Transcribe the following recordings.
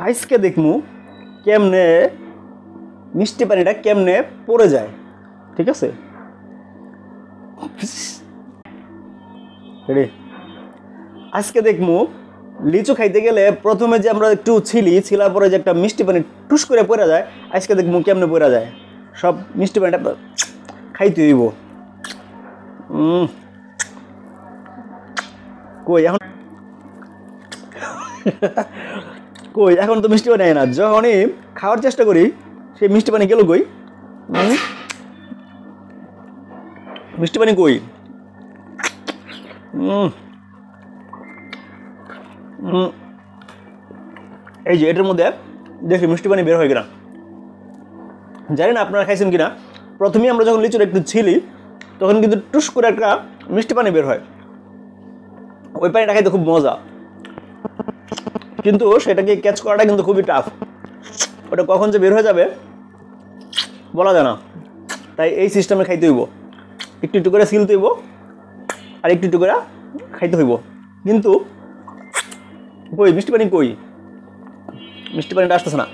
আজকে দেখমু কেমনে মিষ্টি পানিটা কেমনে পড়ে যায়। ঠিক আছে, আজকে দেখমু লিচু খাইতে গেলে প্রথমে যে আমরা একটু ছিলার পরে যে একটা মিষ্টি পানি টুস করে পড়ে যায়, আজকে দেখমু কেমনে পড়ে যায়। সব মিষ্টি পানিটা খাইতে হইব। কই এখন কই এখন তো মিষ্টি পানি আয় না, যখনই খাওয়ার চেষ্টা করি সেই মিষ্টি পানি গেল কই, মিষ্টি পানি কই। এই যে এটার মধ্যে দেখি মিষ্টি পানি বের হয় কিনা, জানি না আপনারা খাইছেন কিনা। প্রথমেই আমরা যখন লিচুর একটু ছিলি তখন কিন্তু টুস করে একটা মিষ্টি পানি বের হয়, ওই পানিটা খাইতে খুব মজা, কিন্তু সেটাকে ক্যাচ করাটা কিন্তু খুবই টাফ। ওটা কখন যে বের হয়ে যাবে বলা যায় না, তাই এই সিস্টেমে খাইতে হইব, একটু একটু করে সিলতে হইব আর একটু একটু করে খাইতে হইব। কিন্তু কই মিষ্টি পানি কই, মিষ্টি পানিটা আসতেছে না।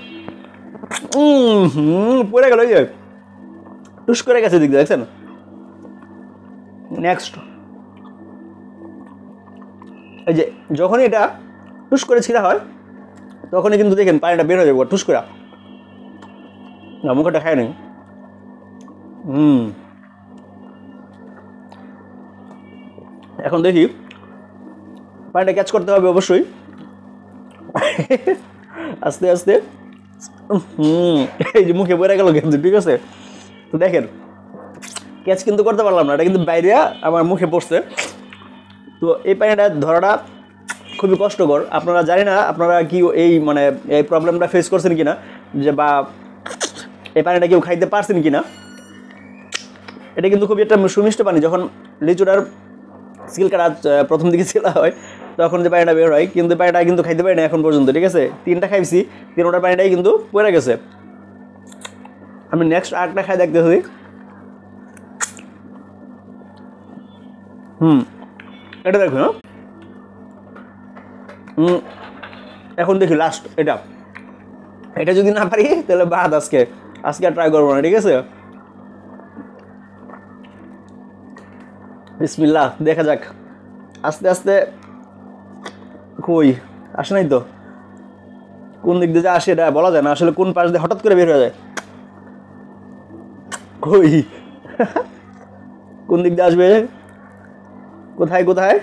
পড়ে গেল, ওই যে টুস করে গেছে, দিক দেখছেন। নেক্সট এই যে যখনই এটা টুস করে ছিঁড়া হয় তখনই কিন্তু দেখেন পানিটা বের হয়ে যাবে টুস করে। না মুখটা খায় নি। এখন দেখি পানিটা ক্যাচ করতে হবে অবশ্যই, আস্তে আস্তে। এই যে মুখে পড়ে গেল কিন্তু, ঠিক আছে। তো দেখেন ক্যাচ কিন্তু করতে পারলাম না, এটা কিন্তু বাইরে আমার মুখে পড়ছে। তো এই পানিটা ধরাটা খুবই কষ্টকর। আপনারা জানি না আপনারা কি এই মানে এই প্রবলেমটা ফেস করছেন কিনা, যে বা এই পানিটা কেউ খাইতে পারছেন কিনা। এটা কিন্তু খুবই একটা সুমিষ্ট পানি। যখন লিচুটার সিল কাটা প্রথম দিকে ছেলা হয় তখন যে পানিটা বের হয়, কিন্তু পানিটা কিন্তু খাইতে পারি না এখন পর্যন্ত, ঠিক আছে। 3টা খাইছি, 3টার পানিটাই কিন্তু পড়ে গেছে। আমি নেক্সট আরেকটা খাই দেখতেছি। এটা দেখো। এখন দেখি লাস্ট এটা, এটা যদি না পারি তাহলে বাদ, আজকে আর ট্রাই করবো না, ঠিক আছে। বিসমিল্লাহ, দেখা যাক। আস্তে আস্তে। কই আসে নাই তো, কোন দিক দিয়ে আসে এটা বলা যায় না আসলে, কোন পাশ দিয়ে হঠাৎ করে বের হয়ে যায়। কই কোন দিক দিয়ে আসবে, কোথায় কোথায়